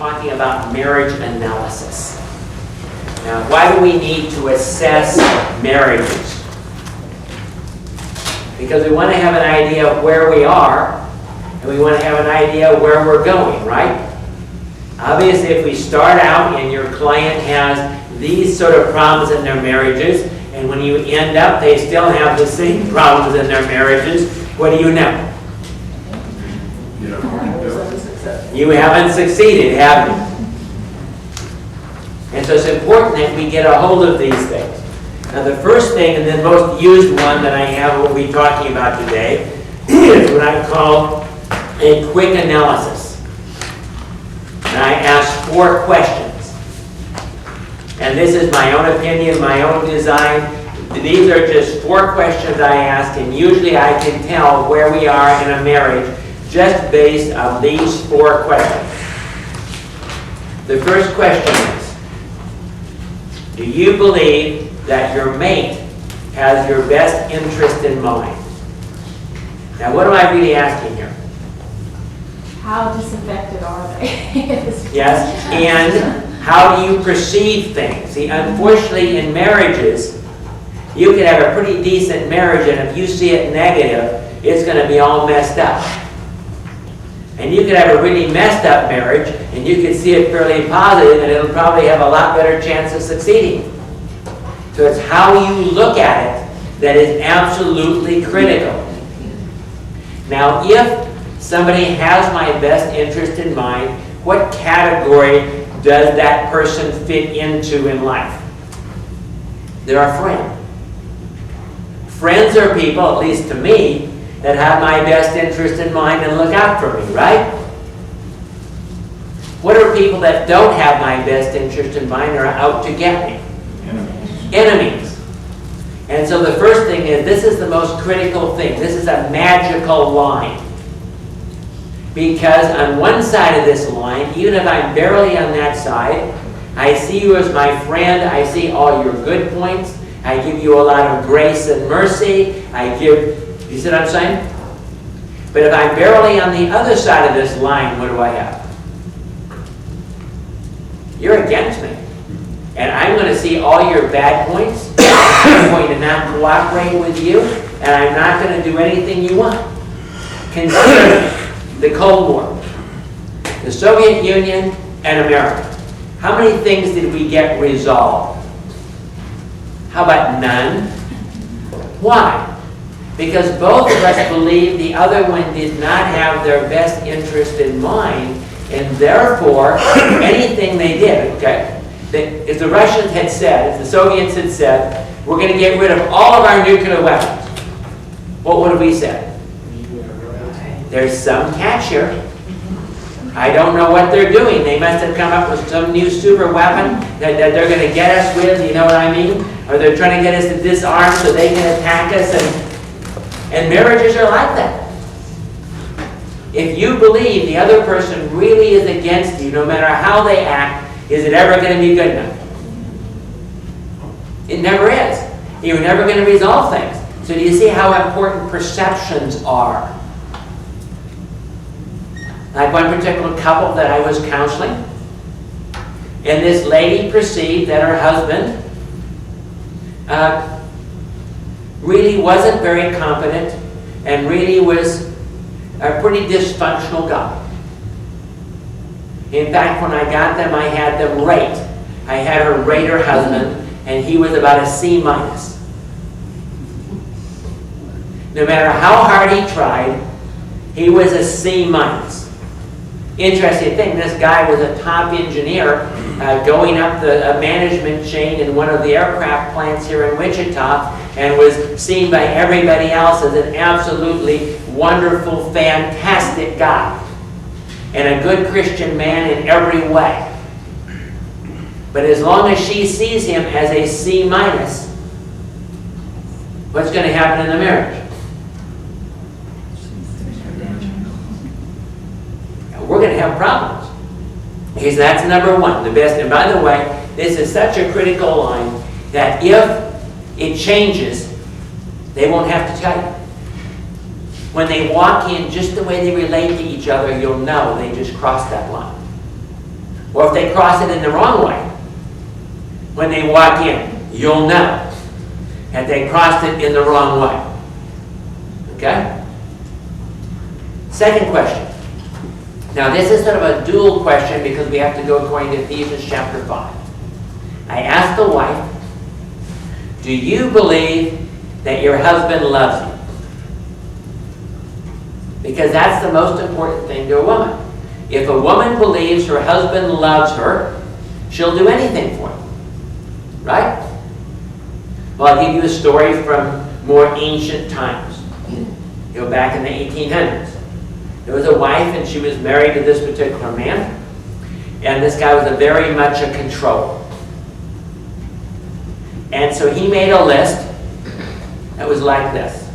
talking about marriage analysis. Now, why do we need to assess marriages? Because we want to have an idea of where we are, and we want to have an idea of where we're going, right? Obviously, if we start out and your client has these sort of problems in their marriages, and when you end up, they still have the same problems in their marriages, what do you know? You haven't succeeded, have you? And so it's important that we get a hold of these things. Now the first thing, and the most used one that I have, what we'll be talking about today, is what I call a quick analysis. And I ask 4 questions. And this is my own opinion, my own design. These are just 4 questions I ask, and usually I can tell where we are in a marriage just based on these 4 questions. The first question is, do you believe that your mate has your best interest in mind? Now, what am I really asking here? How disaffected are they? Yes, and how do you perceive things? See, unfortunately, in marriages, you can have a pretty decent marriage, and if you see it negative, it's going to be all messed up. And you could have a really messed up marriage, and you could see it fairly positive, and it'll probably have a lot better chance of succeeding. So it's how you look at it that is absolutely critical. Now, if somebody has my best interest in mind, what category does that person fit into in life? They're a friend. Friends are people, at least to me, that have my best interest in mind and look out for me, right? What are people that don't have my best interest in mind and are out to get me? Enemies. And so the first thing is, this is the most critical thing. This is a magical line. Because on one side of this line, even if I'm barely on that side, I see you as my friend, I see all your good points, I give you a lot of grace and mercy, you see what I'm saying? But if I'm barely on the other side of this line, what do I have? You're against me. And I'm going to see all your bad points. I'm going to not cooperate with you. And I'm not going to do anything you want. Consider the Cold War. The Soviet Union and America. How many things did we get resolved? How about none? Why? Because both of us believed the other one did not have their best interest in mind, and therefore, anything they did, okay? If the Russians had said, if the Soviets had said, we're going to get rid of all of our nuclear weapons, what would have we said? There's some catch here. I don't know what they're doing. They must have come up with some new super weapon that they're going to get us with, you know what I mean? Or they're trying to get us to disarm so they can attack us, and marriages are like that. If you believe the other person really is against you, no matter how they act, is it ever going to be good enough? It never is. You're never going to resolve things. So do you see how important perceptions are? Like one particular couple that I was counseling, and this lady perceived that her husband really wasn't very competent and really was a pretty dysfunctional guy. In fact, when I got them, I had them rate. I had her rate her husband, and he was about a C-. No matter how hard he tried, he was a C-. Interesting thing, this guy was a top engineer going up the management chain in one of the aircraft plants here in Wichita, and was seen by everybody else as an absolutely wonderful, fantastic guy, and a good Christian man in every way. But as long as she sees him as a C-, what's going to happen in the marriage? We're going to have problems. Because that's number one, the best. And by the way, this is such a critical line that if it changes, they won't have to tell you. When they walk in, just the way they relate to each other, you'll know they just crossed that line. Or if they cross it in the wrong way, when they walk in, you'll know that they crossed it in the wrong way. Okay? Second question. Now this is sort of a dual question because we have to go according to Ephesians chapter 5. I asked the wife, do you believe that your husband loves you? Because that's the most important thing to a woman. If a woman believes her husband loves her, she'll do anything for him. Right? Well, I'll give you a story from more ancient times. Back in the 1800s. There was a wife and she was married to this particular man. And this guy was very much a controller. And so he made a list that was like this.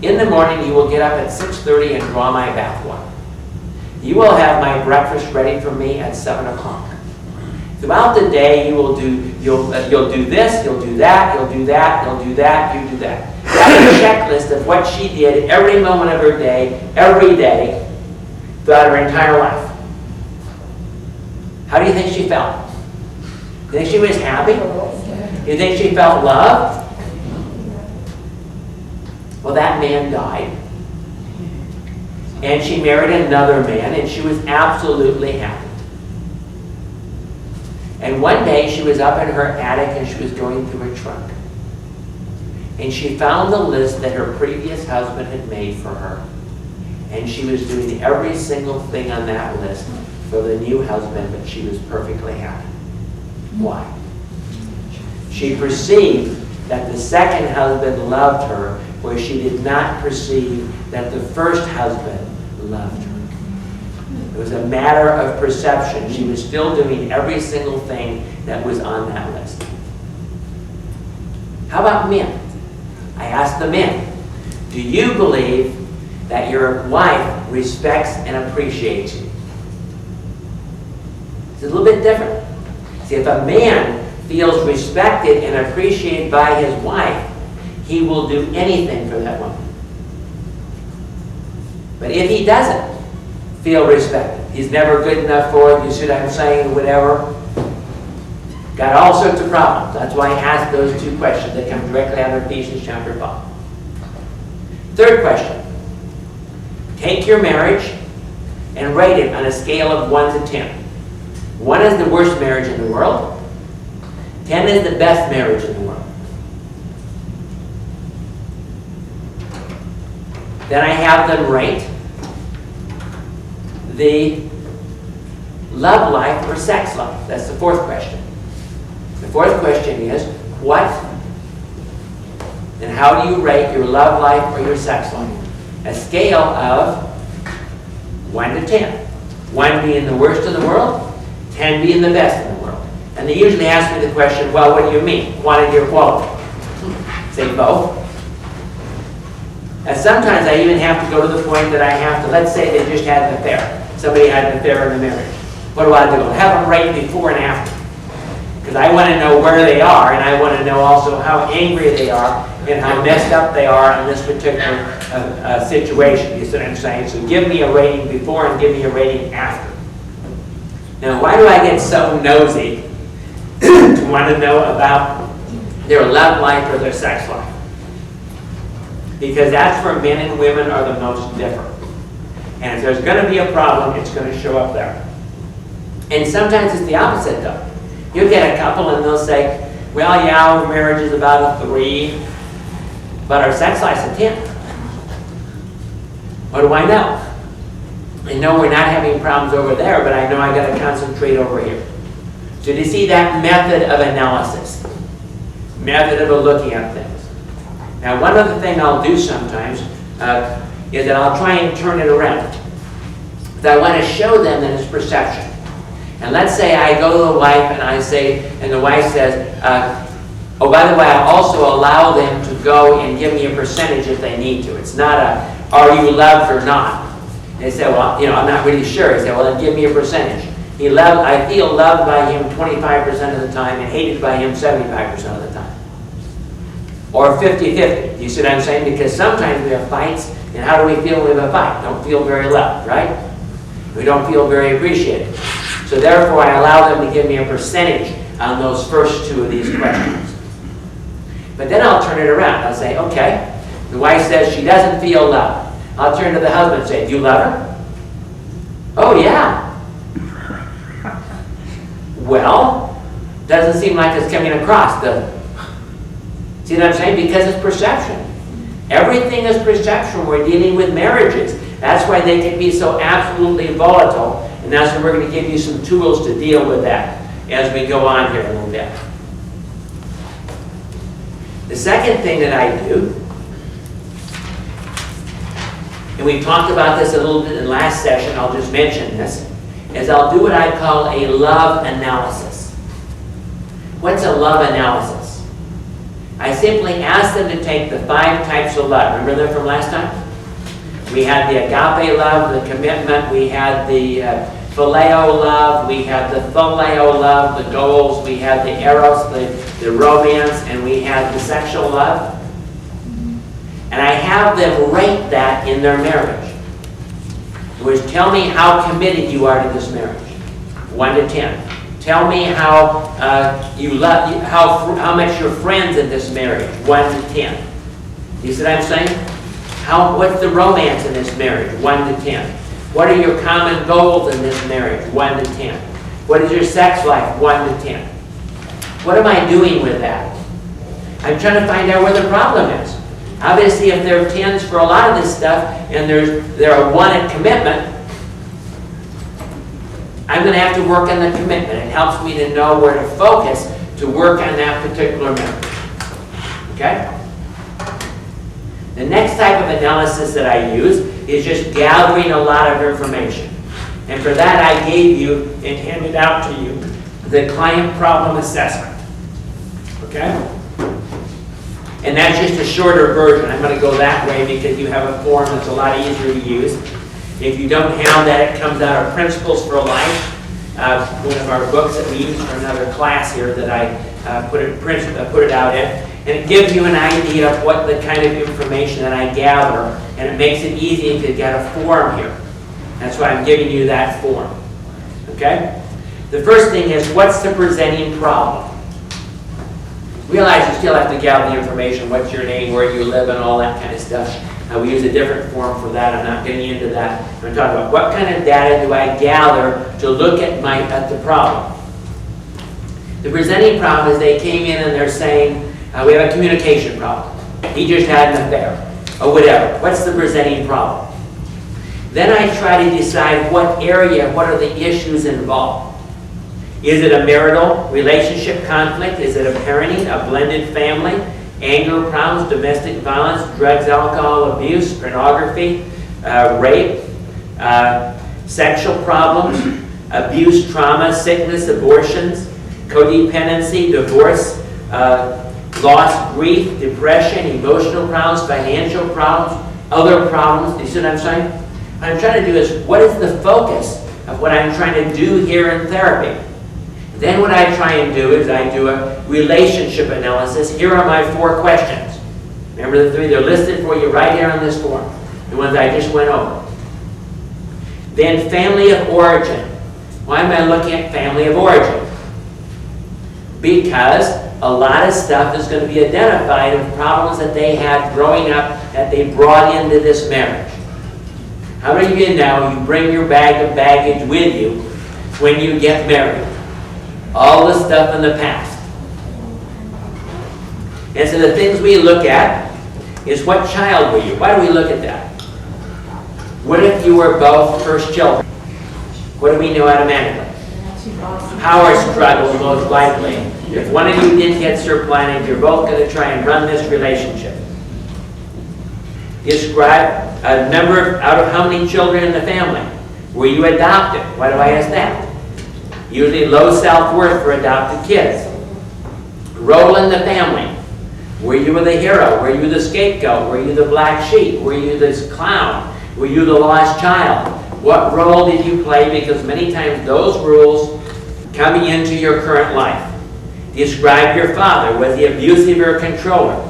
In the morning you will get up at 6:30 and draw my bath water. You will have my breakfast ready for me at 7 o'clock. Throughout the day you'll do this, you'll do that, you'll do that, you'll do that, you do that. That's a checklist of what she did every moment of her day, every day, throughout her entire life. How do you think she felt? Do you think she was happy? Do you think she felt loved? Well, that man died. And she married another man, and she was absolutely happy. And one day, she was up in her attic, and she was going through her trunk. And she found the list that her previous husband had made for her. And she was doing every single thing on that list for the new husband, but she was perfectly happy. Why? She perceived that the second husband loved her, where she did not perceive that the first husband loved her. It was a matter of perception. She was still doing every single thing that was on that list. How about men? I asked the men, do you believe that your wife respects and appreciates you? It's a little bit different. See, if a man feels respected and appreciated by his wife, he will do anything for that woman. But if he doesn't feel respected, he's never good enough for it, you see what I'm saying, whatever, got all sorts of problems. That's why I asked those two questions that come directly out of Ephesians chapter 5. Third question. Take your marriage and rate it on a scale of 1 to 10. 1 is the worst marriage in the world. 10 is the best marriage in the world. Then I have them rate the love life or sex life. That's the fourth question. The fourth question is, what and how do you rate your love life or your sex life? A scale of 1 to 10. 1 being the worst in the world, 10 being the best in the world. And they usually ask me the question, well, what do you mean? Quantity or quality? Say both. And sometimes I even have to go to the point that I have to, let's say they just had an affair. Somebody had an affair in the marriage. What do? I have them rate before and after. Because I want to know where they are, and I want to know also how angry they are and how messed up they are in this particular situation. You see what I'm saying? So give me a rating before and give me a rating after. Now, why do I get so nosy to want to know about their love life or their sex life? Because that's where men and women are the most different. And if there's going to be a problem, it's going to show up there. And sometimes it's the opposite, though. You get a couple and they'll say, well, yeah, our marriage is about a 3, but our sex life's a 10. What do I know? I know we're not having problems over there, but I know I got to concentrate over here. So do you see that method of analysis? Method of looking at things. Now, one other thing I'll do sometimes is that I'll try and turn it around. That I want to show them that it's perception. And let's say I go to the wife and I say, and the wife says, oh, by the way, I also allow them to go and give me a percentage if they need to. It's not a, are you loved or not? And they say, well, I'm not really sure. They say, well, then give me a percentage. I feel loved by him 25% of the time and hated by him 75% of the time. Or 50-50. You see what I'm saying? Because sometimes we have fights, and how do we feel when we have a fight? Don't feel very loved, right? We don't feel very appreciated. So therefore, I allow them to give me a percentage on those first two of these questions. But then I'll turn it around. I'll say, okay, the wife says she doesn't feel loved. I'll turn to the husband and say, do you love her? Oh, yeah. Well, doesn't seem like it's coming across, does it? See what I'm saying? Because it's perception. Everything is perception. We're dealing with marriages. That's why they can be so absolutely volatile. And that's why we're going to give you some tools to deal with that as we go on here a little bit. The second thing that I do, and we talked about this a little bit in last session, I'll just mention this, is I'll do what I call a love analysis. What's a love analysis? I simply ask them to take the 5 types of love. Remember them from last time? We had the agape love, the commitment, we had the phileo love, we had the phileo love, the goals, we had the eros, the romance, and we had the sexual love. And I have them rate that in their marriage. In other words, tell me how committed you are to this marriage. 1 to 10. Tell me how you love, how much you're friends in this marriage. 1 to 10. You see what I'm saying? What's the romance in this marriage? 1 to 10. What are your common goals in this marriage? 1 to 10. What is your sex life? 1 to 10. What am I doing with that? I'm trying to find out where the problem is. Obviously, if there are 10s for a lot of this stuff, and there are 1 at commitment, I'm going to have to work on the commitment. It helps me to know where to focus to work on that particular marriage. Okay? The next type of analysis that I use is just gathering a lot of information. And for that, I gave you and handed out to you the client problem assessment. Okay? And that's just a shorter version. I'm going to go that way because you have a form that's a lot easier to use. If you don't have that, it comes out of Principles for Life, one of our books that we use for another class here that I put it out in. And it gives you an idea of what the kind of information that I gather, and it makes it easy to get a form here. That's why I'm giving you that form. Okay? The first thing is, what's the presenting problem? Realize you still have to gather the information, what's your name, where you live, and all that kind of stuff. We use a different form for that. I'm not getting into that. I'm going to talk about what kind of data do I gather to look at the problem. The presenting problem is they came in and they're saying, we have a communication problem. He just had an affair, or whatever. What's the presenting problem? Then I try to decide what area, what are the issues involved. Is it a marital relationship conflict? Is it a parenting, a blended family? Anger problems, domestic violence, drugs, alcohol abuse, pornography, rape, sexual problems, abuse, trauma, sickness, abortions, codependency, divorce, loss, grief, depression, emotional problems, financial problems, other problems. Do you see what I'm saying? What I'm trying to do is, what is the focus of what I'm trying to do here in therapy? Then what I try and do is I do a relationship analysis. Here are my 4 questions. Remember the 3? They're listed for you right here on this form. The ones I just went over. Then family of origin. Why am I looking at family of origin? Because a lot of stuff is going to be identified of problems that they had growing up that they brought into this marriage. How many of you know you bring your bag of baggage with you when you get married? All the stuff in the past. And so the things we look at is, what child were you? Why do we look at that? What if you were both first children? What do we know automatically? Power struggle, most likely. If one of you didn't get surplanted, you're both going to try and run this relationship. Describe a number out of how many children in the family. Were you adopted? Why do I ask that? Usually low self-worth for adopted kids. Role in the family. Were you the hero? Were you the scapegoat? Were you the black sheep? Were you this clown? Were you the lost child? What role did you play? Because many times those rules coming into your current life. Describe your father. Was he abusive or a controller?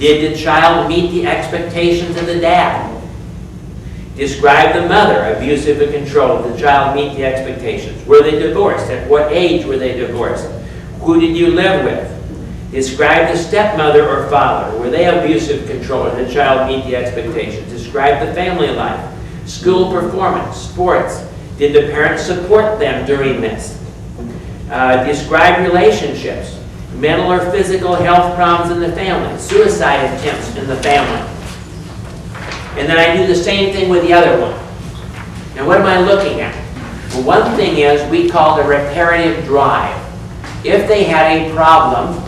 Did the child meet the expectations of the dad? Describe the mother, abusive and control. Did the child meet the expectations? Were they divorced? At what age were they divorced? Who did you live with? Describe the stepmother or father. Were they abusive, control? Did the child meet the expectations? Describe the family life. School performance, sports. Did the parents support them during this? Describe relationships. Mental or physical health problems in the family. Suicide attempts in the family. And then I do the same thing with the other one. Now what am I looking at? Well, one thing is we call the reparative drive. If they had a problem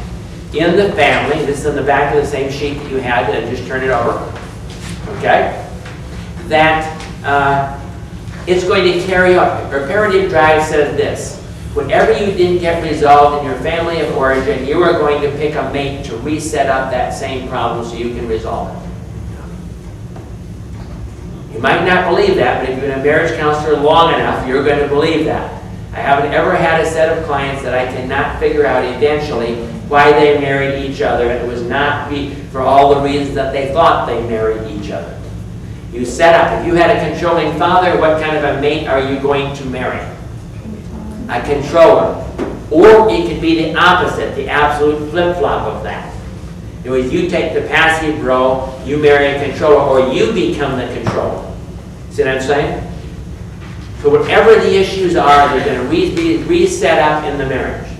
in the family, this is in the back of the same sheet that you had, just turn it over, okay? That it's going to carry on. Reparative drive says this: whatever you didn't get resolved in your family of origin, you are going to pick a mate to reset up that same problem so you can resolve it. You might not believe that, but if you've been a marriage counselor long enough, you're going to believe that. I haven't ever had a set of clients that I cannot figure out eventually why they married each other, and it was not for all the reasons that they thought they married each other. You set up. If you had a controlling father, what kind of a mate are you going to marry? A controller. Or it could be the opposite, the absolute flip-flop of that. In other words, you take the passive role, you marry a controller, or you become the controller. See what I'm saying? So whatever the issues are, they're going to be reset up in the marriage.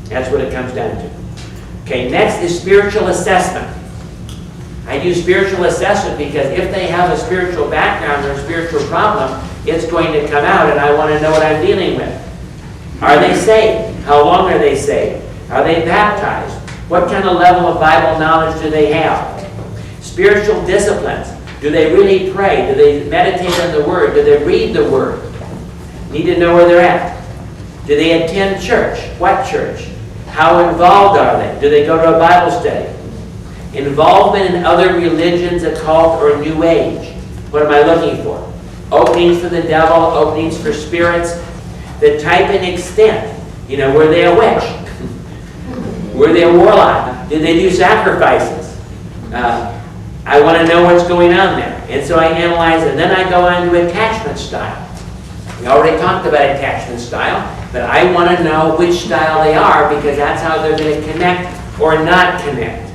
That's what it comes down to. Okay, next is spiritual assessment. I do spiritual assessment because if they have a spiritual background or a spiritual problem, it's going to come out, and I want to know what I'm dealing with. Are they saved? How long are they saved? Are they baptized? What kind of level of Bible knowledge do they have? Spiritual disciplines. Do they really pray? Do they meditate on the Word? Do they read the Word? Need to know where they're at. Do they attend church? What church? How involved are they? Do they go to a Bible study? Involvement in other religions, occult, or New Age. What am I looking for? Openings for the devil, openings for spirits. The type and extent. You know, were they a witch? Were they a warlock? Did they do sacrifices? I want to know what's going on there. And so I analyze it. And then I go on to attachment style. We already talked about attachment style, but I want to know which style they are because that's how they're going to connect or not connect.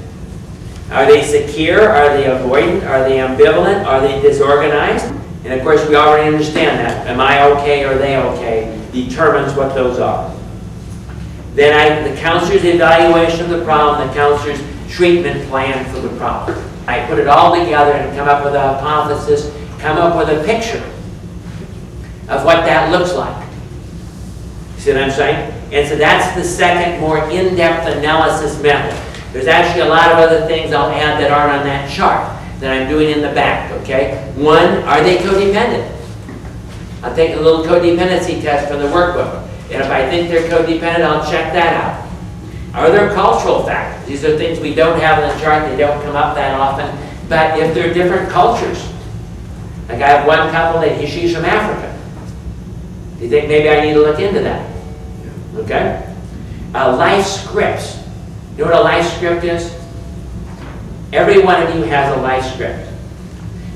Are they secure? Are they avoidant? Are they ambivalent? Are they disorganized? And of course, we already understand that. Am I okay or are they okay? Determines what those are. Then the counselor's evaluation of the problem, the counselor's treatment plan for the problem. I put it all together and come up with a hypothesis, come up with a picture of what that looks like. See what I'm saying? And so that's the second, more in-depth analysis method. There's actually a lot of other things I'll add that aren't on that chart that I'm doing in the back, okay? One, are they codependent? I'll take a little codependency test from the workbook. And if I think they're codependent, I'll check that out. Are there cultural factors? These are things we don't have on the chart. They don't come up that often. But if they're different cultures, like I have one couple that she's from Africa. Do you think maybe I need to look into that? Okay? Life scripts. You know what a life script is? Every one of you has a life script.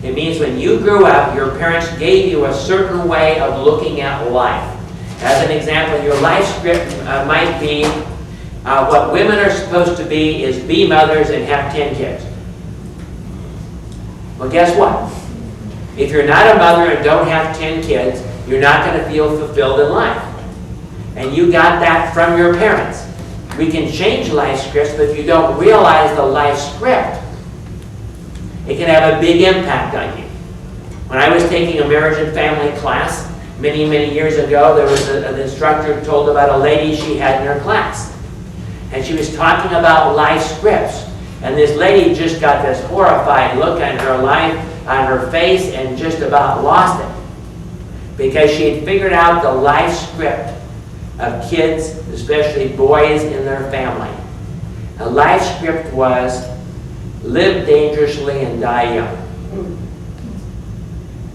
It means when you grew up, your parents gave you a certain way of looking at life. As an example, your life script might be what women are supposed to be is be mothers and have 10 kids. Well, guess what? If you're not a mother and don't have 10 kids, you're not going to feel fulfilled in life. And you got that from your parents. We can change life scripts, but if you don't realize the life script, it can have a big impact on you. When I was taking a marriage and family class many, many years ago, there was an instructor who told about a lady she had in her class. And she was talking about life scripts. And this lady just got this horrified look on her life, on her face, and just about lost it. Because she had figured out the life script of kids, especially boys in their family. A life script was live dangerously and die young.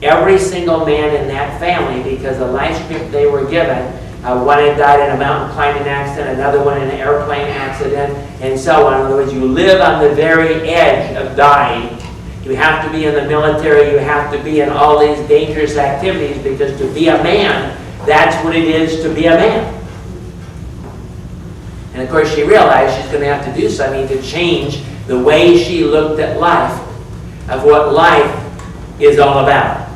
Every single man in that family, because the life script they were given, one had died in a mountain climbing accident, another one in an airplane accident, and so on. In other words, you live on the very edge of dying, You have to be in the military, you have to be in all these dangerous activities, because to be a man, that's what it is to be a man. And of course she realized she's going to have to do something to change the way she looked at life, of what life is all about.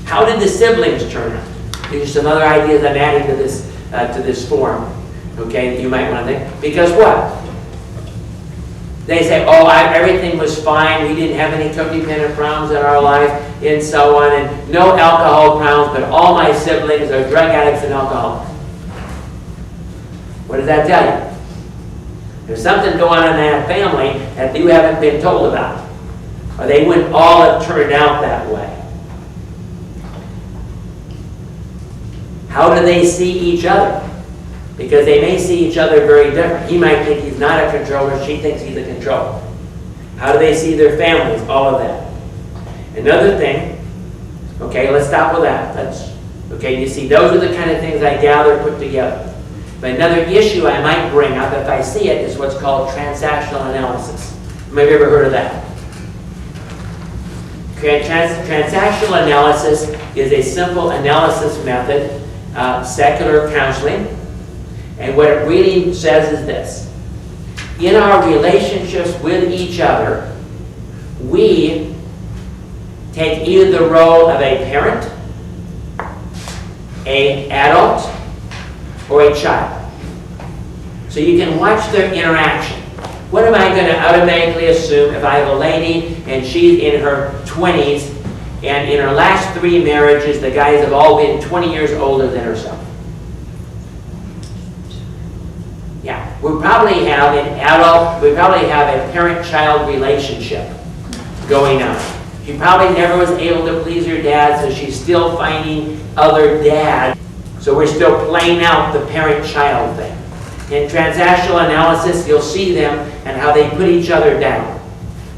How did the siblings turn out? These are some other ideas I'm adding to this form, okay, that you might want to think. Because what? They say, oh, everything was fine, we didn't have any codependent problems in our life, and so on, and no alcohol problems, but all my siblings are drug addicts and alcoholics. What does that tell you? There's something going on in that family that you haven't been told about, or they wouldn't all have turned out that way. How do they see each other? Because they may see each other very different. He might think he's not a controller, she thinks he's a controller. How do they see their families? All of that. Another thing, okay, let's stop with that. Okay, you see, those are the kind of things I gather, put together. But another issue I might bring up, if I see it, is what's called transactional analysis. Have you ever heard of that? Okay, transactional analysis is a simple analysis method, secular counseling. And what it really says is this. In our relationships with each other, we take either the role of a parent, an adult, or a child. So you can watch their interaction. What am I going to automatically assume if I have a lady and she's in her 20s, and in her last 3 marriages, the guys have all been 20 years older than herself? Yeah, we probably have a parent-child relationship going on. She probably never was able to please her dad, so she's still finding other dads. So we're still playing out the parent-child thing. In transactional analysis, you'll see them and how they put each other down.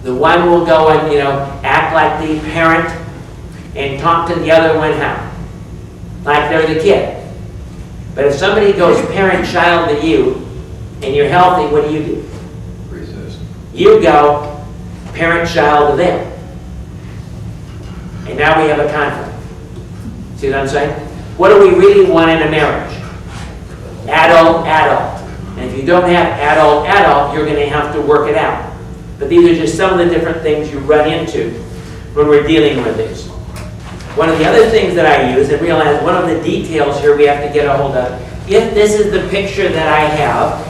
The one will go and, act like the parent and talk to the other one how? Like they're the kid. But if somebody goes parent-child to you, and you're healthy, what do? Resist. You go parent-child to them. And now we have a conflict. See what I'm saying? What do we really want in a marriage? Adult, adult. And if you don't have adult, adult, you're going to have to work it out. But these are just some of the different things you run into when we're dealing with this. One of the other things that I use, and realize one of the details here we have to get a hold of, if this is the picture that I have,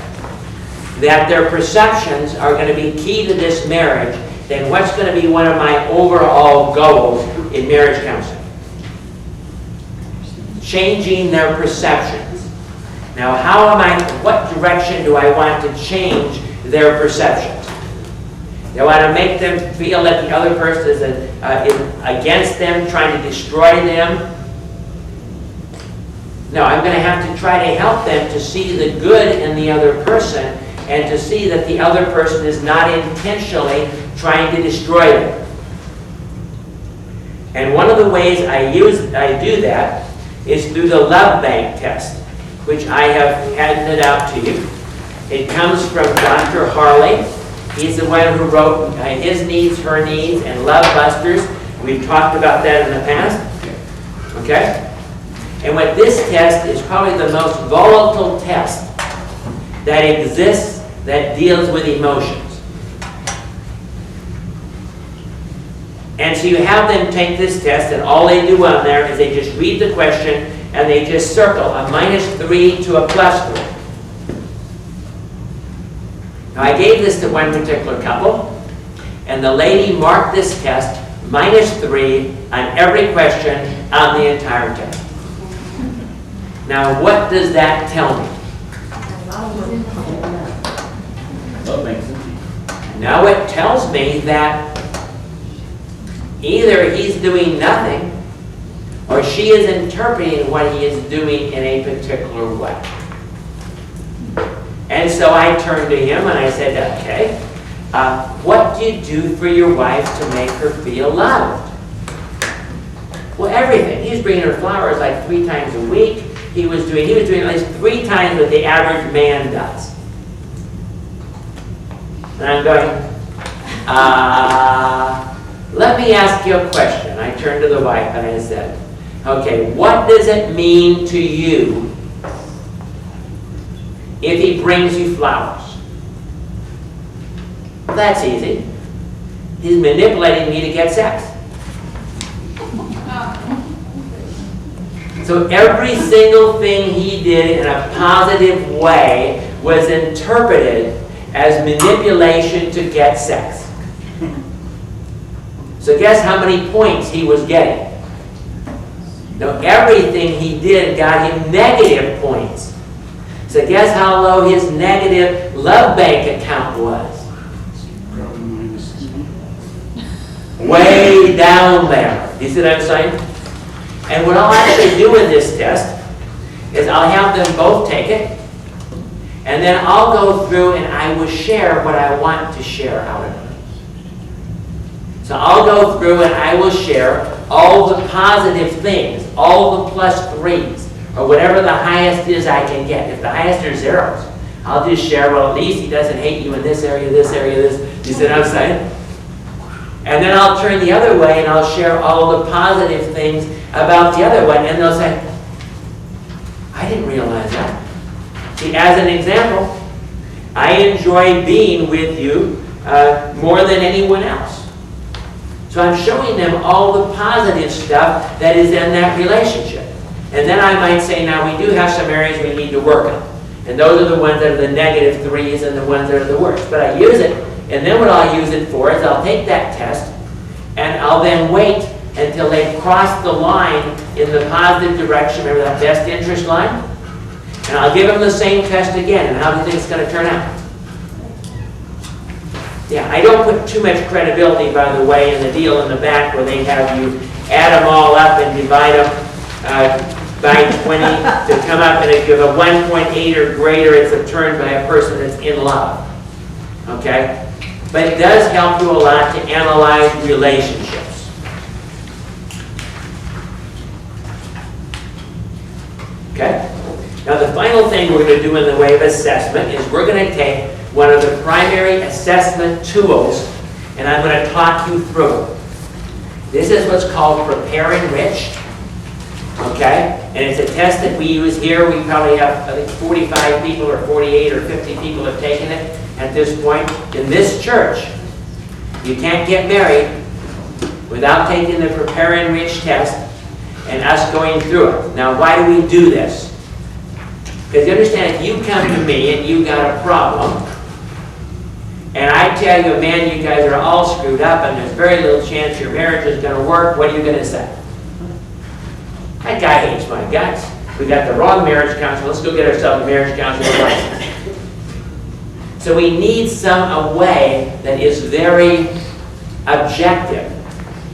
that their perceptions are going to be key to this marriage, then what's going to be one of my overall goals in marriage counseling? Changing their perceptions. Now, what direction do I want to change their perceptions? Do I want to make them feel that the other person is against them, trying to destroy them? No, I'm going to have to try to help them to see the good in the other person, and to see that the other person is not intentionally trying to destroy them. And one of the ways I do that is through the love bank test, which I have handed out to you. It comes from Dr. Harley. He's the one who wrote His Needs, Her Needs, and Love Busters. We've talked about that in the past. Okay? And what this test is probably the most volatile test that exists that deals with emotions. And so you have them take this test, and all they do on there is they just read the question and they just circle a -3 to a +3. Now I gave this to one particular couple, and the lady marked this test -3 on every question on the entire test. Now what does that tell me? Love makes sense. Now it tells me that either he's doing nothing, or she is interpreting what he is doing in a particular way. And so I turned to him and I said, okay, what do you do for your wife to make her feel loved? Well, everything. He's bringing her flowers like 3 times a week. He was doing at least 3 times what the average man does. And I'm going, let me ask you a question. I turned to the wife and I said, okay, what does it mean to you if he brings you flowers? That's easy. He's manipulating me to get sex. So every single thing he did in a positive way was interpreted as manipulation to get sex. So guess how many points he was getting? Now everything he did got him negative points. So guess how low his negative love bank account was? Way down there. You see what I'm saying? And what I'll actually do in this test is I'll have them both take it, and then I'll go through and I will share what I want to share out of it. So I'll go through and I will share all the positive things, all the +3s, or whatever the highest is I can get. If the highest are zeros, I'll just share, well, at least he doesn't hate you in this area, this area, this. You see what I'm saying? And then I'll turn the other way and I'll share all the positive things about the other one. And they'll say, I didn't realize that. See, as an example, I enjoy being with you more than anyone else. So I'm showing them all the positive stuff that is in that relationship. And then I might say, now we do have some areas we need to work on. And those are the ones that are the -3s and the ones that are the worst. But I use it, and then what I'll use it for is I'll take that test, and I'll then wait until they've crossed the line in the positive direction, remember that best interest line? And I'll give them the same test again, and how do you think it's going to turn out? Yeah, I don't put too much credibility, by the way, in the deal in the back where they have you add them all up and divide them by 20 to come up, and if you have a 1.8 or greater, it's a turn by a person that's in love. Okay? But it does help you a lot to analyze relationships. Okay? Now the final thing we're going to do in the way of assessment is we're going to take one of the primary assessment tools, and I'm going to talk you through it. This is what's called Prepare Enrich. Okay? And it's a test that we use here. We probably have, I think, 45 people or 48 or 50 people have taken it at this point. In this church, you can't get married without taking the Prepare Enrich test and us going through it. Now, why do we do this? Because you understand, if you come to me and you got a problem, and I tell you, man, you guys are all screwed up and there's very little chance your marriage is going to work, what are you going to say? That guy hates my guts. We got the wrong marriage counselor. Let's go get ourselves a marriage counselor license. So we need a way that is very objective.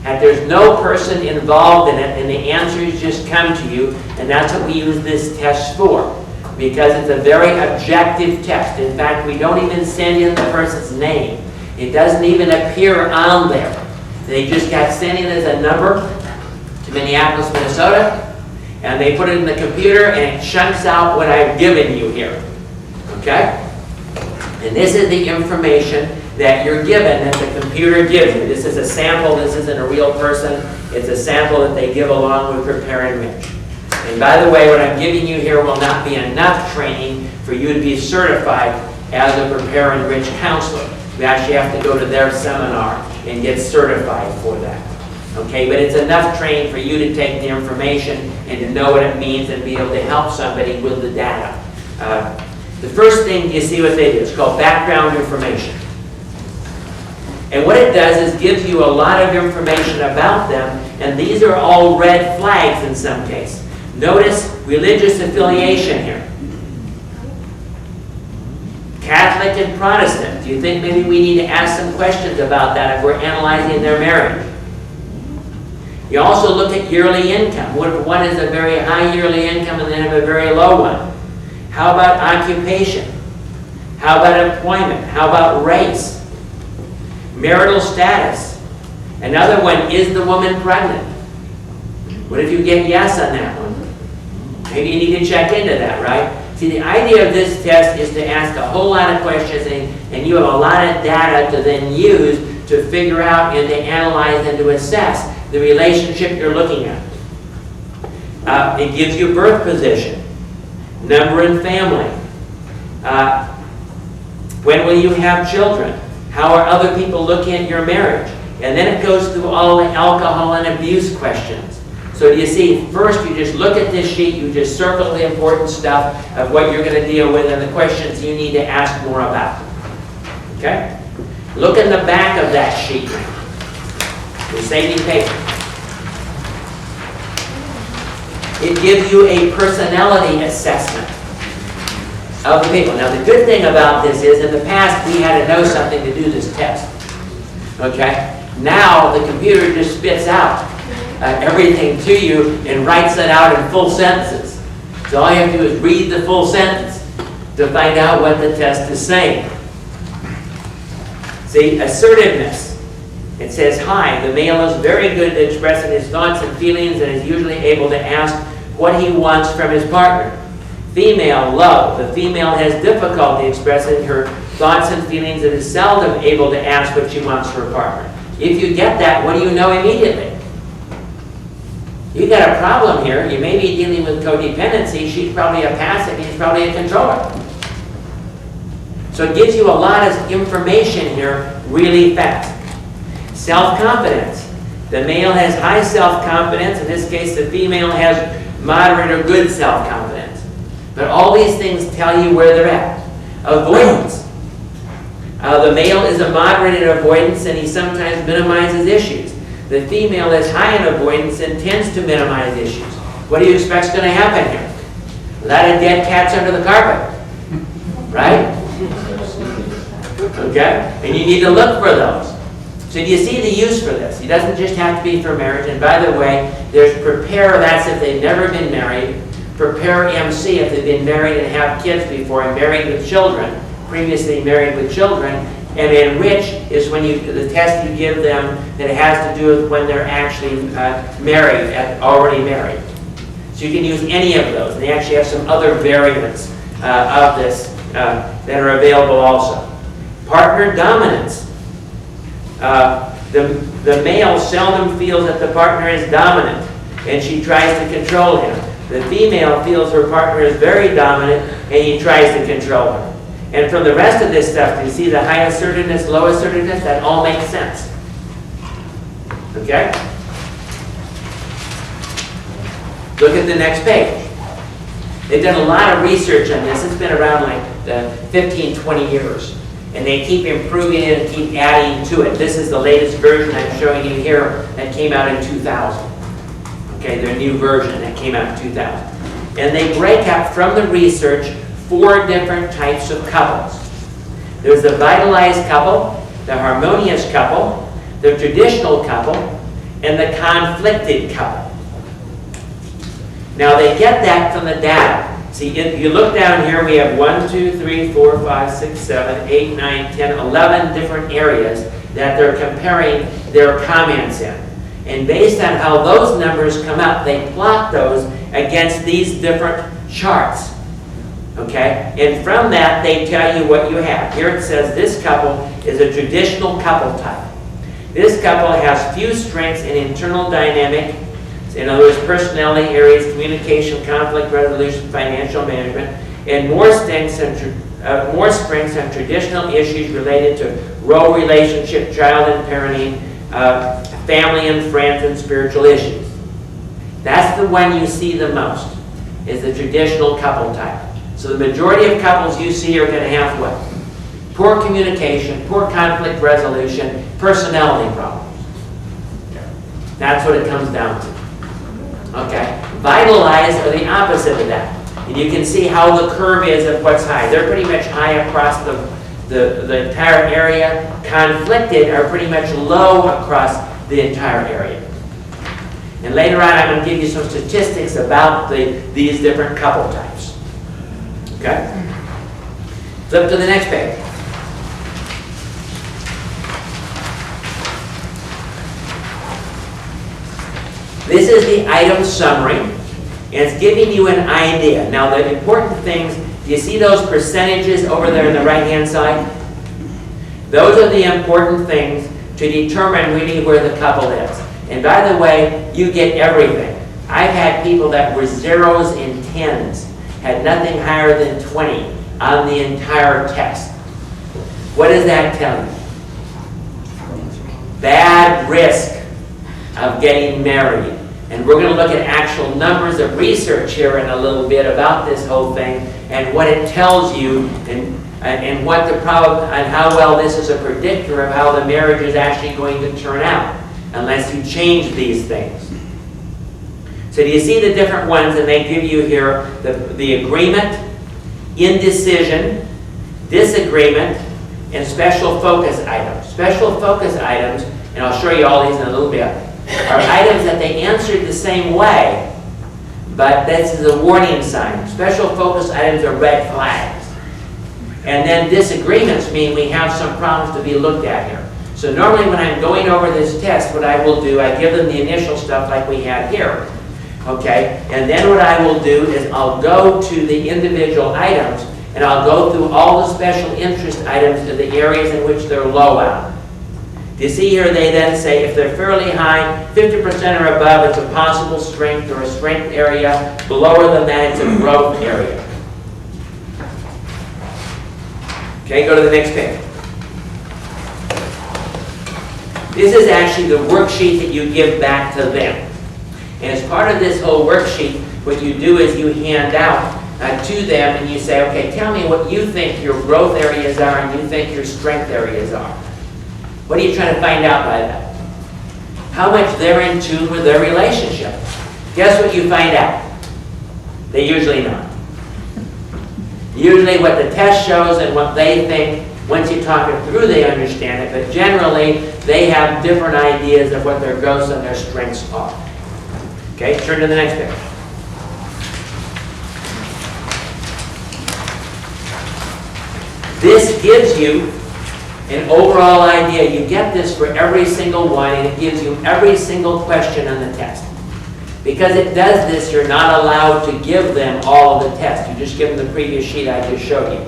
And there's no person involved in it, and the answers just come to you, and that's what we use this test for. Because it's a very objective test. In fact, we don't even send in the person's name. It doesn't even appear on there. They just got sent in as a number to Minneapolis, Minnesota, and they put it in the computer, and it chunks out what I've given you here. Okay? And this is the information that you're given, that the computer gives you. This is a sample. This isn't a real person. It's a sample that they give along with Prepare Enrich. And by the way, what I'm giving you here will not be enough training for you to be certified as a Prepare Enrich counselor. You actually have to go to their seminar and get certified for that. Okay, but it's enough training for you to take the information and to know what it means and be able to help somebody with the data. The first thing, you see what they do, it's called background information. And what it does is gives you a lot of information about them, and these are all red flags in some case. Notice religious affiliation here. Catholic and Protestant. Do you think maybe we need to ask some questions about that if we're analyzing their marriage? You also look at yearly income. What if one has a very high yearly income and then have a very low one? How about occupation? How about employment? How about race? Marital status. Another one, is the woman pregnant? What if you get yes on that one? Maybe you need to check into that, right? See, See, the idea of this test is to ask a whole lot of questions, and you have a lot of data to then use to figure out and to analyze and to assess the relationship you're looking at. It gives you birth position, number and family. When will you have children? How are other people looking at your marriage? And then it goes through all the alcohol and abuse questions. So do you see, first you just look at this sheet, you just circle the important stuff of what you're going to deal with and the questions you need to ask more about. Okay? Look in the back of that sheet. The safety paper. It gives you a personality assessment of the people. Now the good thing about this is in the past we had to know something to do this test. Okay? Now the computer just spits out everything to you and writes it out in full sentences. So all you have to do is read the full sentence to find out what the test is saying. See, assertiveness. It says, hi, the male is very good at expressing his thoughts and feelings and is usually able to ask what he wants from his partner. Female, low. The female has difficulty expressing her thoughts and feelings and is seldom able to ask what she wants from her partner. If you get that, what do you know immediately? You got a problem here. You may be dealing with codependency. She's probably a passive. He's probably a controller. So it gives you a lot of information here really fast. Self-confidence. The male has high self-confidence. In this case, the female has moderate or good self-confidence. But all these things tell you where they're at. Avoidance. The male is a moderate in avoidance and he sometimes minimizes issues. The female is high in avoidance and tends to minimize issues. What do you expect is going to happen here? A lot of dead cats under the carpet. Right? Okay? And you need to look for those. So do you see the use for this? It doesn't just have to be for marriage. And by the way, there's Prepare, that's if they've never been married. Prepare MC if they've been married and have kids before and married with children, previously married with children. And Enrich is when the test you give them that has to do with when they're actually married, already married. So you can use any of those. And they actually have some other variants of this that are available also. Partner dominance. The male seldom feels that the partner is dominant and she tries to control him. The female feels her partner is very dominant and he tries to control her. And from the rest of this stuff, you see the high assertiveness, low assertiveness, that all makes sense. Okay? Look at the next page. They've done a lot of research on this. It's been around like 15, 20 years. And they keep improving it and keep adding to it. This is the latest version I'm showing you here that came out in 2000. Okay, their new version that came out in 2000. And they break up from the research 4 different types of couples. There's the vitalized couple, the harmonious couple, the traditional couple, and the conflicted couple. Now they get that from the data. See, if you look down here, we have 1, 2, 3, 4, 5, 6, 7, 8, 9, 10, 11 different areas that they're comparing their comments in. And based on how those numbers come up, they plot those against these different charts. Okay? And from that, they tell you what you have. Here it says this couple is a traditional couple type. This couple has few strengths in internal dynamic, in other words, personality areas, communication, conflict resolution, financial management, and more strengths on traditional issues related to role relationship, child and parenting, family and friends, and spiritual issues. That's the one you see the most, is the traditional couple type. So the majority of couples you see are going to have what? Poor communication, poor conflict resolution, personality problems. That's what it comes down to. Okay? Vitalized are the opposite of that. And you can see how the curve is of what's high. They're pretty much high across the entire area. Conflicted are pretty much low across the entire area. And later on, I'm going to give you some statistics about these different couple types. Okay? Flip to the next page. This is the item summary, and it's giving you an idea. Now, the important things Do you see those percentages over there on the right-hand side? Those are the important things to determine really where the couple is. And by the way, you get everything. I've had people that were 0s and 10s, had nothing higher than 20 on the entire test. What does that tell you? Bad risk of getting married. And we're going to look at actual numbers of research here in a little bit about this whole thing and what it tells you and what the problem and how well this is a predictor of how the marriage is actually going to turn out unless you change these things. So do you see the different ones? And they give you here the agreement, indecision, disagreement, and special focus items. Special focus items, and I'll show you all these in a little bit, are items that they answered the same way, but this is a warning sign. Special focus items are red flags. And then disagreements mean we have some problems to be looked at here. So normally when I'm going over this test, what I will do, I give them the initial stuff like we had here. Okay? And then what I will do is I'll go to the individual items and I'll go through all the special interest items to the areas in which they're low on. You see here they then say if they're fairly high, 50% or above, it's a possible strength or a strength area. Lower than that, it's a growth area. Okay, go to the next page. This is actually the worksheet that you give back to them. And as part of this whole worksheet, what you do is you hand out to them and you say, okay, tell me what you think your growth areas are and you think your strength areas are. What are you trying to find out by that? How much they're in tune with their relationship. Guess what you find out? They usually not. Usually what the test shows and what they think, once you talk it through, they understand it, but generally they have different ideas of what their growths and their strengths are. Okay, turn to the next page. This gives you an overall idea. You get this for every single one, and it gives you every single question on the test. Because it does this, you're not allowed to give them all of the test. You just give them the previous sheet I just showed you.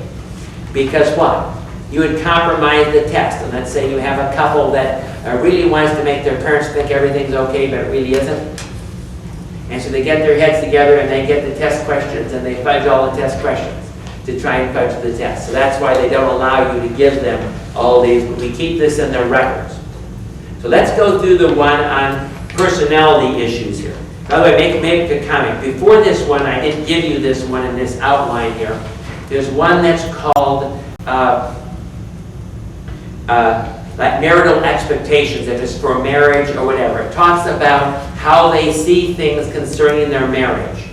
Because what? You would compromise the test. And let's say you have a couple that really wants to make their parents think everything's okay, but it really isn't. And so they get their heads together and they get the test questions and they fudge all the test questions to try and fudge the test. So that's why they don't allow you to give them all these, but we keep this in their records. So let's go through the one on personality issues here. By the way, make a comment. Before this one, I didn't give you this one in this outline here. There's one that's called like marital expectations, if it's for marriage or whatever. It talks about how they see things concerning their marriage.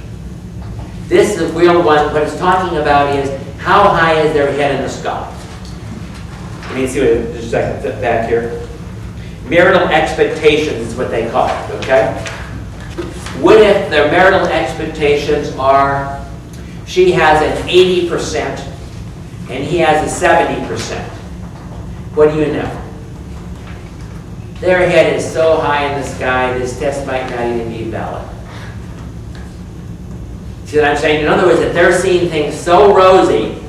This is a real one. What it's talking about is how high is their head in the sky. Let me see what, just a second, back here. Marital expectations is what they call it, okay? What if their marital expectations are, she has an 80% and he has a 70%? What do you know? Their head is so high in the sky, this test might not even be valid. See what I'm saying? In other words, that they're seeing things so rosy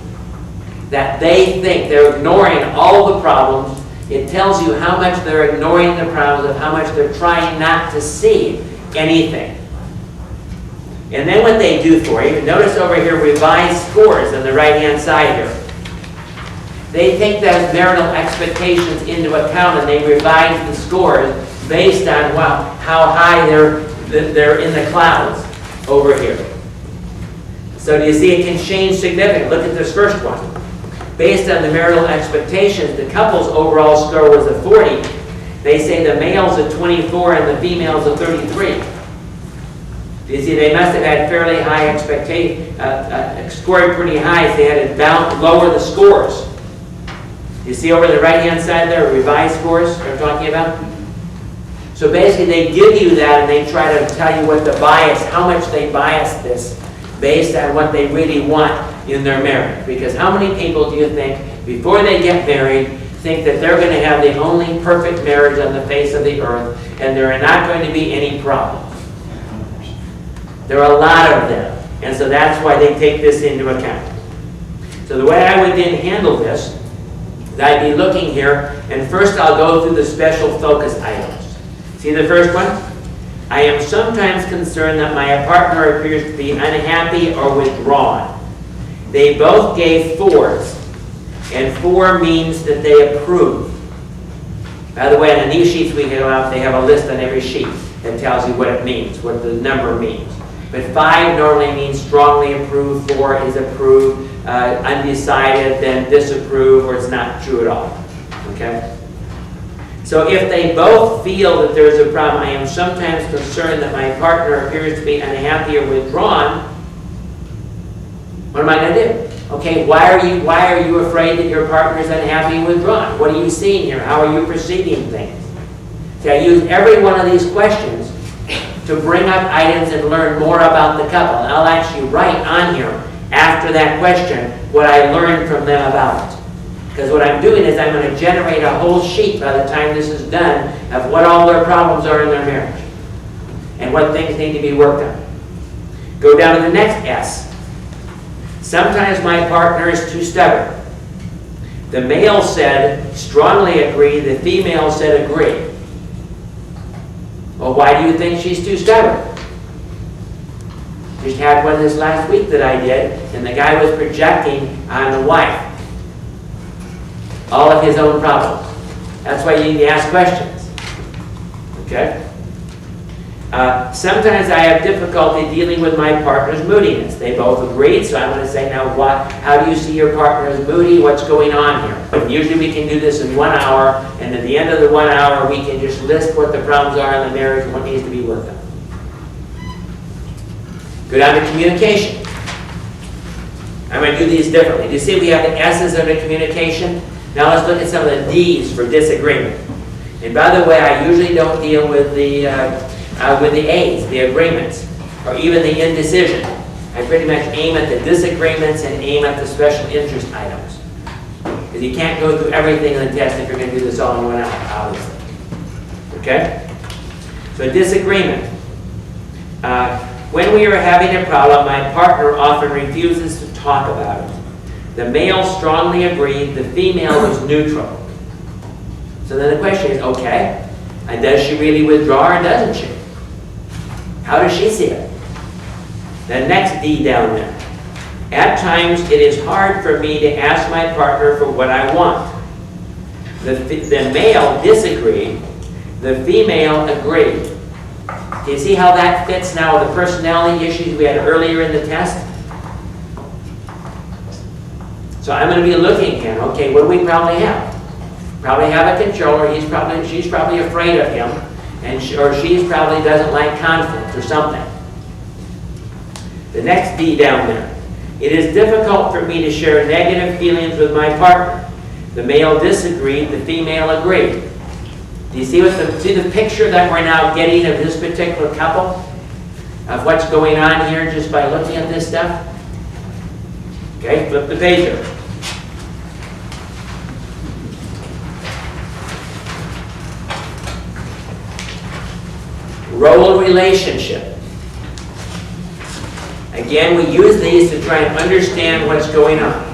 that they think they're ignoring all the problems. It tells you how much they're ignoring the problems, of how much they're trying not to see anything. And then what they do for you, notice over here, revised scores on the right-hand side here. They take those marital expectations into account and they revise the scores based on, well, how high they're in the clouds over here. So do you see it can change significantly? Look at this first one. Based on the marital expectations, the couple's overall score was a 40. They say the male's a 24 and the female's a 33. You see, they must have had fairly high expectations, scored pretty high, so they had to lower the scores. You see over the right-hand side there, revised scores they're talking about? So basically they give you that and they try to tell you what the bias, how much they bias this based on what they really want in their marriage. Because how many people do you think, before they get married, think that they're going to have the only perfect marriage on the face of the earth and there are not going to be any problems? There are a lot of them. And so that's why they take this into account. So the way I would then handle this is I'd be looking here, and first I'll go through the special focus items. See the first one? I am sometimes concerned that my partner appears to be unhappy or withdrawn. They both gave 4s, and 4 means that they approve. By the way, on these sheets we go out, they have a list on every sheet that tells you what it means, what the number means. But 5 normally means strongly approve, 4 is approve, undecided, then disapprove, or it's not true at all. Okay? So if they both feel that there's a problem, I am sometimes concerned that my partner appears to be unhappy or withdrawn, what am I going to do? Okay, why are you afraid that your partner is unhappy and withdrawn? What are you seeing here? How are you perceiving things? See, I use every one of these questions to bring up items and learn more about the couple. And I'll actually write on here, after that question, what I learned from them about it. Because what I'm doing is I'm going to generate a whole sheet by the time this is done of what all their problems are in their marriage and what things need to be worked on. Go down to the next S. Sometimes my partner is too stubborn. The male said, strongly agree. The female said, agree. Well, why do you think she's too stubborn? Just had one this last week that I did, and the guy was projecting on the wife all of his own problems. That's why you need to ask questions. Okay? Sometimes I have difficulty dealing with my partner's moodiness. They both agreed, so I'm going to say, now, how do you see your partner as moody? What's going on here? But usually we can do this in 1 hour, and at the end of the 1 hour, we can just list what the problems are in the marriage and what needs to be worked on. Go down to communication. I'm going to do these differently. Do you see we have the S's under communication? Now let's look at some of the D's for disagreement. And by the way, I usually don't deal with the A's, the agreements, or even the indecision. I pretty much aim at the disagreements and aim at the special interest items. Because you can't go through everything in the test if you're going to do this all in 1 hour, obviously. Okay? So disagreement. When we are having a problem, my partner often refuses to talk about it. The male strongly agreed, the female was neutral. So then the question is, okay, and does she really withdraw or doesn't she? How does she see it? The next D down there. At times, it is hard for me to ask my partner for what I want. The male disagreed, the female agreed. Do you see how that fits now with the personality issues we had earlier in the test? So I'm going to be looking at, okay, what do we probably have? Probably have a controller. She's probably afraid of him, or she probably doesn't like conflict or something. The next D down there. It is difficult for me to share negative feelings with my partner. The male disagreed. The female agreed. Do you see the picture that we're now getting of this particular couple? Of what's going on here just by looking at this stuff? Okay, flip the page here. Role relationship. Again, we use these to try and understand what's going on.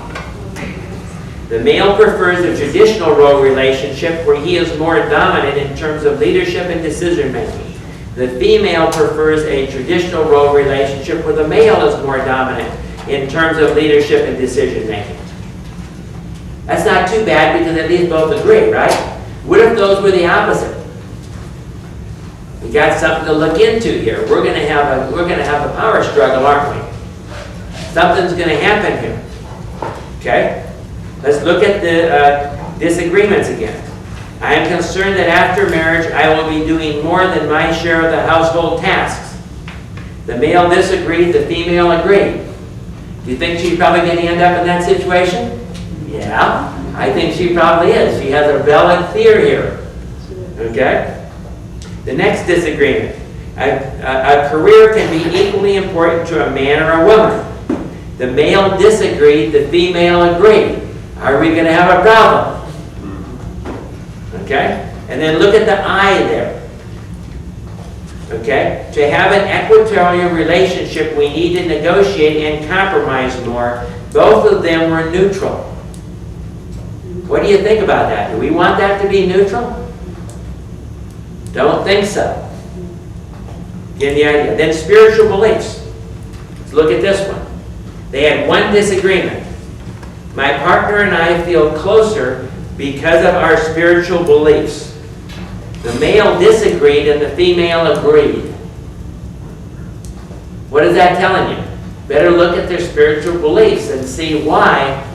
The male prefers a traditional role relationship where he is more dominant in terms of leadership and decision making. The female prefers a traditional role relationship where the male is more dominant in terms of leadership and decision making. That's not too bad because at least both agree, right? What if those were the opposite? We got something to look into here. We're going to have a power struggle, aren't we? Something's going to happen here. Okay? Let's look at the disagreements again. I am concerned that after marriage I will be doing more than my share of the household tasks. The male disagreed, the female agreed. Do you think she's probably going to end up in that situation? Yeah, I think she probably is. She has a valid fear here. Okay? The next disagreement. A career can be equally important to a man or a woman. The male disagreed, the female agreed. Are we going to have a problem? Okay? And then look at the I there. Okay? To have an equatorial relationship, we need to negotiate and compromise more. Both of them were neutral. What do you think about that? Do we want that to be neutral? Don't think so. Get the idea. Then spiritual beliefs. Let's look at this one. They had one disagreement. My partner and I feel closer because of our spiritual beliefs. The male disagreed and the female agreed. What is that telling you? Better look at their spiritual beliefs and see why.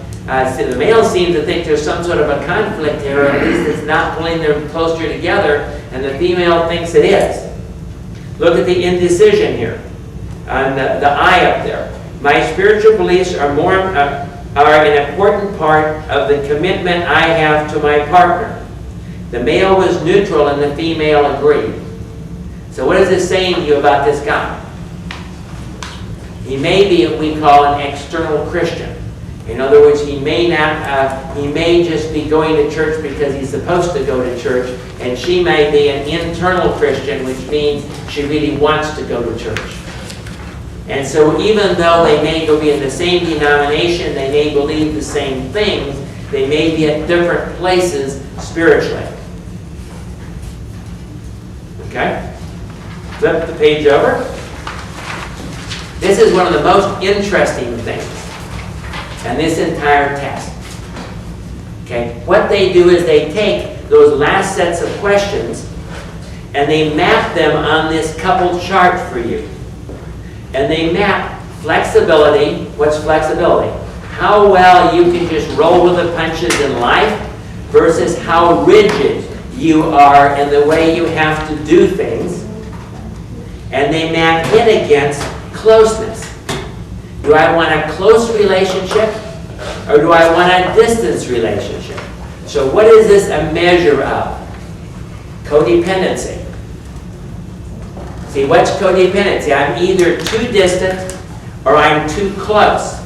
See, the male seems to think there's some sort of a conflict here, or at least it's not pulling them closer together, and the female thinks it is. Look at the indecision here, on the eye up there. My spiritual beliefs are an important part of the commitment I have to my partner. The male was neutral and the female agreed. So what is this saying to you about this guy? He may be what we call an external Christian. In other words, he may just be going to church because he's supposed to go to church, and she may be an internal Christian, which means she really wants to go to church. And so even though they may be in the same denomination, they may believe the same things, they may be at different places spiritually. Okay? Flip the page over. This is one of the most interesting things in this entire test. Okay? What they do is they take those last sets of questions and they map them on this couple chart for you. And they map flexibility. What's flexibility? How well you can just roll with the punches in life versus how rigid you are in the way you have to do things. And they map it against closeness. Do I want a close relationship or do I want a distance relationship? So what is this a measure of? Codependency. See, what's codependency? I'm either too distant or I'm too close.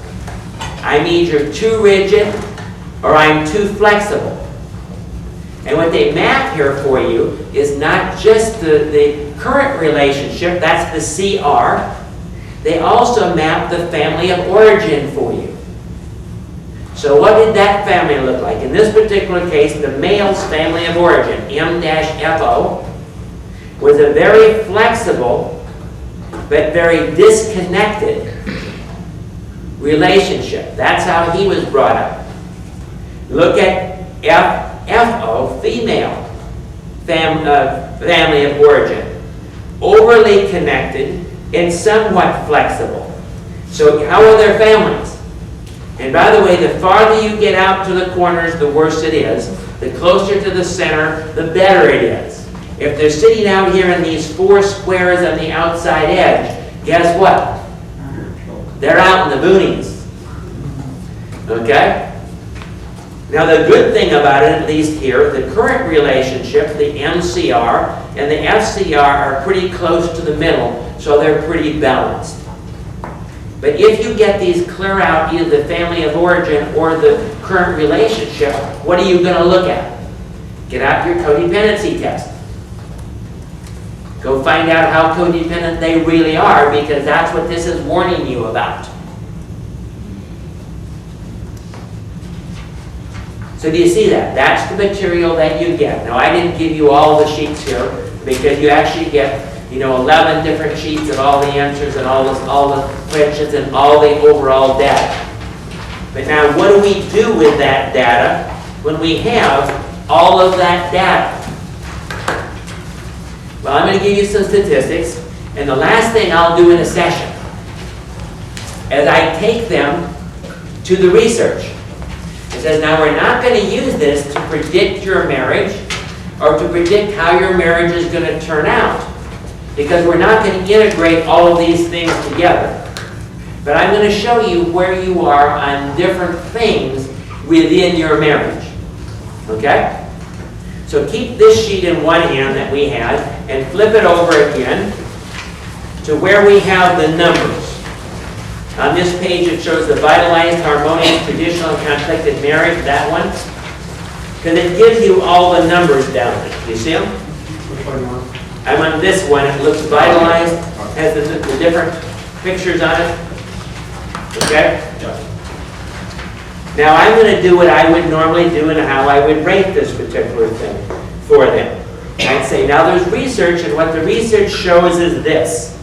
I'm either too rigid or I'm too flexible. And what they map here for you is not just the current relationship, that's the CR. They also map the family of origin for you. So what did that family look like? In this particular case, the male's family of origin, M-FO, was a very flexible but very disconnected relationship. That's how he was brought up. Look at FO, female family of origin. Overly connected and somewhat flexible. So how are their families? And by the way, the farther you get out to the corners, the worse it is. The closer to the center, the better it is. If they're sitting out here in these 4 squares on the outside edge, guess what? They're out in the boonies. Okay? Now the good thing about it, at least here, the current relationship, the MCR and the FCR are pretty close to the middle, so they're pretty balanced. But if you get these clear out, either the family of origin or the current relationship, what are you going to look at? Get out your codependency test. Go find out how codependent they really are, because that's what this is warning you about. So do you see that? That's the material that you get. Now I didn't give you all the sheets here, because you actually get 11 different sheets of all the answers and all the questions and all the overall data. But now what do we do with that data when we have all of that data? Well, I'm going to give you some statistics, and the last thing I'll do in a session is I take them to the research. It says, now we're not going to use this to predict your marriage or to predict how your marriage is going to turn out, because we're not going to integrate all of these things together. But I'm going to show you where you are on different things within your marriage. Okay? So keep this sheet in one hand that we had and flip it over again to where we have the numbers. On this page it shows the vitalized, harmonious, traditional, and conflicted marriage, that one. Because it gives you all the numbers down there. Do you see them? Which one are you on? I'm on this one. It looks vitalized, has the different pictures on it. Okay? Yeah. Now I'm going to do what I would normally do and how I would rate this particular thing for them. I'd say, now there's research, and what the research shows is this,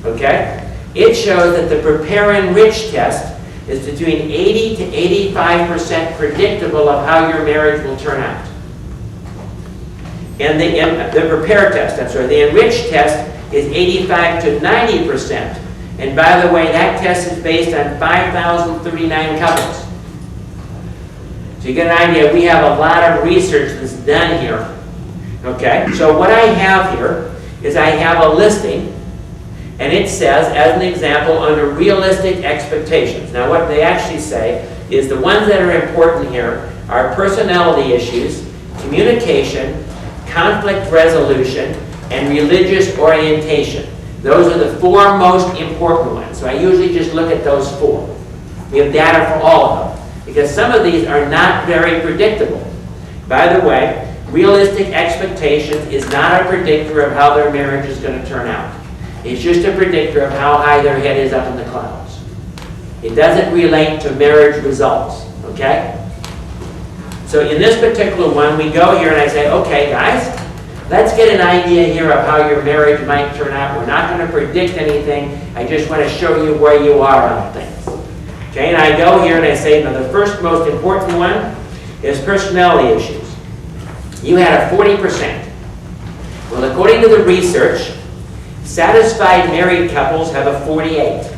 okay? It shows that the prepare-enrich test is between 80 to 85% predictable of how your marriage will turn out. And the prepare test, the enrich test is 85 to 90%. And by the way, that test is based on 5,039 couples. So you get an idea, we have a lot of research that's done here. Okay, so what I have here is I have a listing, and it says, as an example, under realistic expectations. Now what they actually say is the ones that are important here are personality issues, communication, conflict resolution, and religious orientation. Those are the four most important ones. So I usually just look at those four. We have data for all of them, because some of these are not very predictable. By the way, realistic expectations is not a predictor of how their marriage is going to turn out. It's just a predictor of how high their head is up in the clouds. It doesn't relate to marriage results, okay? So in this particular one, we go here and I say, okay, guys, let's get an idea here of how your marriage might turn out. We're not going to predict anything. I just want to show you where you are on things. Okay, and I go here and I say, now the first most important one is personality issues. You had a 40%. Well, according to the research, satisfied married couples have a 48.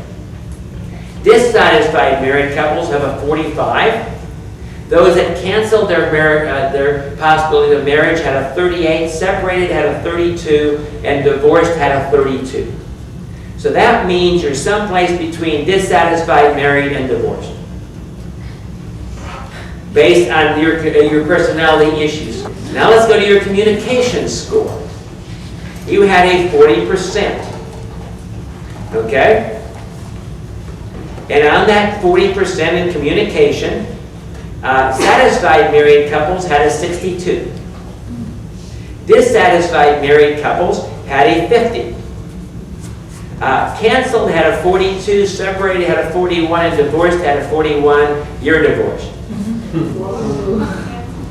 Dissatisfied married couples have a 45. Those that canceled their possibility of marriage had a 38, separated had a 32, and divorced had a 32. So that means you're someplace between dissatisfied, married, and divorced, based on your personality issues. Now let's go to your communication score. You had a 40%. Okay? And on that 40% in communication, satisfied married couples had a 62. Dissatisfied married couples had a 50. Canceled had a 42, separated had a 41, and divorced had a 41. You're divorced.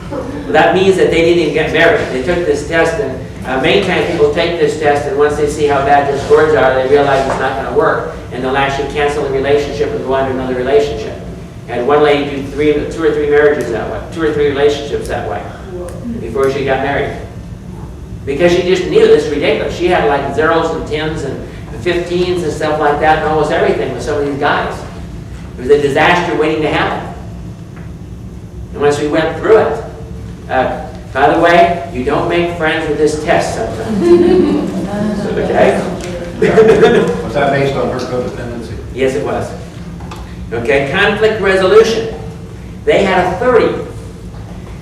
Well, that means that they didn't even get married. They took this test, and many times people take this test, and once they see how bad their scores are, they realize it's not going to work, and they'll actually cancel the relationship and go on to another relationship. And one lady did two or three marriages that way, 2 or 3 relationships that way, before she got married. Because she just knew this is ridiculous. She had like zeros and 10s and 15s and stuff like that, and almost everything with some of these guys. It was a disaster waiting to happen. And once we went through it, by the way, you don't make friends with this test sometimes. Okay? Was that based on her codependency? Yes, it was. Okay, conflict resolution. They had a 30.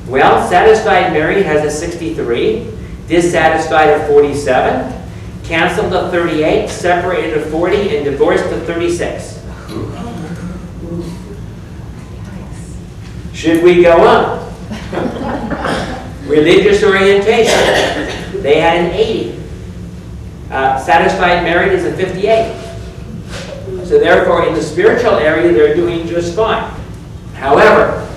Well, satisfied married has a 63, dissatisfied a 47, canceled a 38, separated a 40, and divorced a 36. Should we go on? Religious orientation. They had an 80. Satisfied married is a 58. So therefore, in the spiritual area, they're doing just fine. However,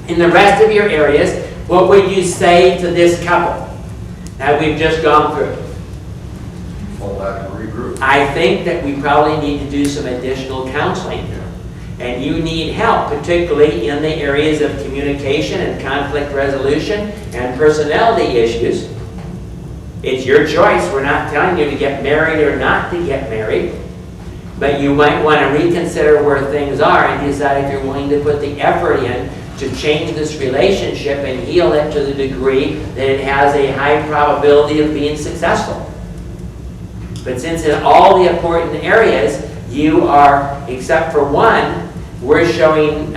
in the rest of your areas, what would you say to this couple that we've just gone through? Fall back and regroup. I think that we probably need to do some additional counseling here. And you need help, particularly in the areas of communication and conflict resolution and personality issues. It's your choice. We're not telling you to get married or not to get married. But you might want to reconsider where things are and decide if you're willing to put the effort in to change this relationship and heal it to the degree that it has a high probability of being successful. But since in all the important areas, you are, except for one, we're showing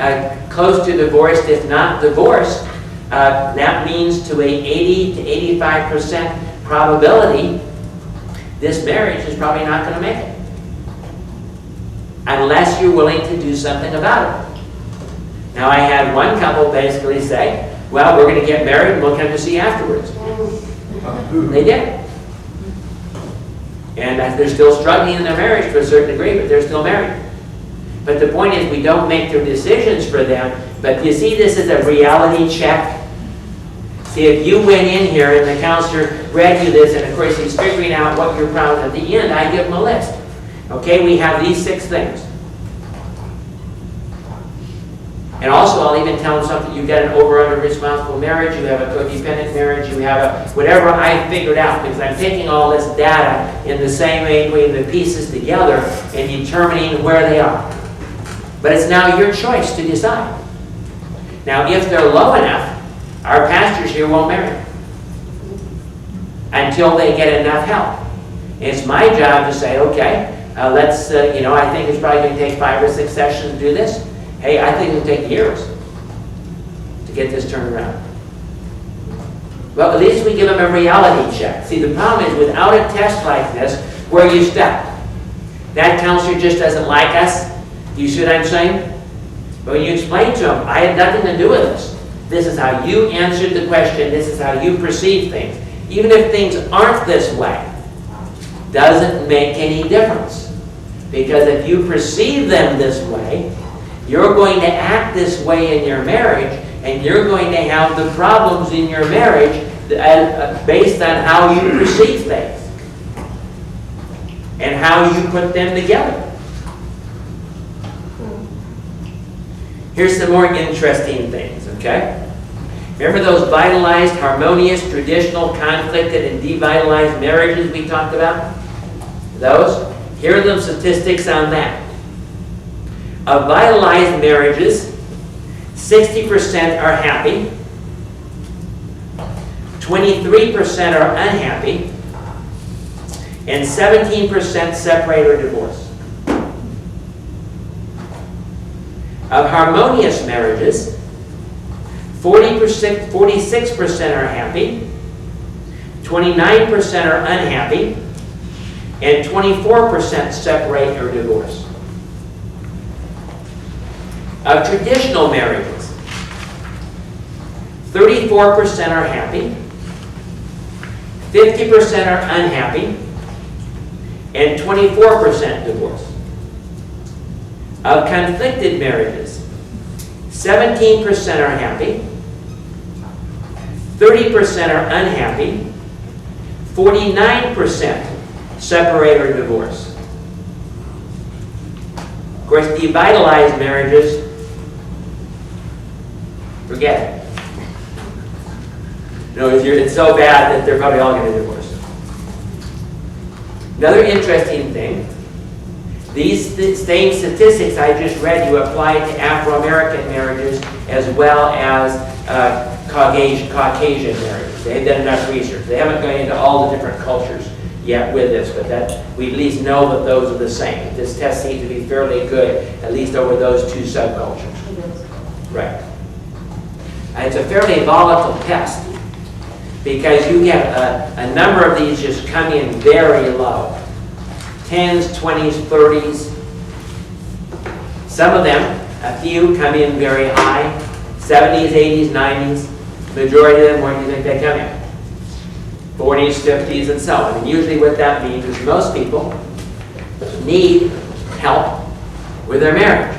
close to divorced, if not divorced. That means to a 80 to 85% probability, this marriage is probably not going to make it. Unless you're willing to do something about it. Now, I had one couple basically say, well, we're going to get married and we'll come to see you afterwards. They did. And they're still struggling in their marriage to a certain degree, but they're still married. But the point is, we don't make their decisions for them. But you see this as a reality check? See, if you went in here and the counselor read you this, and of course he's figuring out what your problem at the end, I give him a list. Okay, we have these 6 things. And also, I'll even tell them something. You've got an over-under responsible marriage, you have a codependent marriage, you have a whatever I figured out, because I'm taking all this data in the same way, putting the pieces together and determining where they are. But it's now your choice to decide. Now, if they're low enough, our pastors here won't marry until they get enough help. And it's my job to say, okay, let's, I think it's probably going to take 5 or 6 sessions to do this. Hey, I think it'll take years to get this turned around. Well, at least we give them a reality check. See, the problem is without a test like this, where you step. That counselor just doesn't like us. Do you see what I'm saying? But when you explain to them, I had nothing to do with this. This is how you answered the question. This is how you perceive things. Even if things aren't this way, doesn't make any difference. Because if you perceive them this way, you're going to act this way in your marriage, and you're going to have the problems in your marriage based on how you perceive things and how you put them together. Here's some more interesting things, okay? Remember those vitalized, harmonious, traditional, conflicted, and devitalized marriages we talked about? Those? Here are the statistics on that. Of vitalized marriages, 60% are happy, 23% are unhappy, and 17% separate or divorce. Of harmonious marriages, 46% are happy, 29% are unhappy, and 24% separate or divorce. Of traditional marriages, 34% are happy, 50% are unhappy, and 24% divorce. Of conflicted marriages, 17% are happy, 30% are unhappy, 49% separate or divorce. Of course, devitalized marriages, forget it. No, it's so bad that they're probably all going to divorce. Another interesting thing, these same statistics I just read you apply to Afro-American marriages as well as Caucasian marriages. They've done enough research. They haven't gone into all the different cultures yet with this, but that we at least know that those are the same. This test seems to be fairly good, at least over those 2 subcultures. Right. And it's a fairly volatile test because you get a number of these just come in very low. 10s, 20s, 30s. Some of them, a few, come in very high. 70s, 80s, 90s. Majority of them, where do you think they come in? 40s, 50s, and so on. And usually what that means is most people need help with their marriage.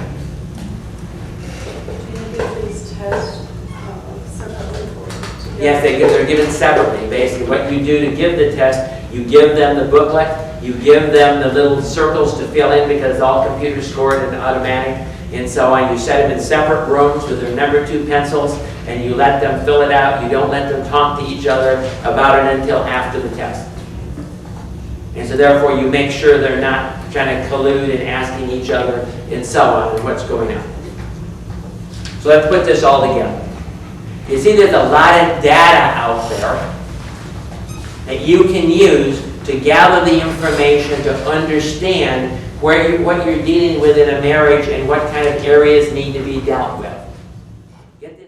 Yes, they're given separately. Basically, what you do to give the test, you give them the booklet, you give them the little circles to fill in because it's all computer scored and automatic, and so on. You set them in separate rooms with their number 2 pencils, and you let them fill it out. You don't let them talk to each other about it until after the test. And so therefore, you make sure they're not trying to collude and asking each other and so on and what's going on. So let's put this all together. You see, there's a lot of data out there that you can use to gather the information to understand what you're dealing with in a marriage and what kind of areas need to be dealt with.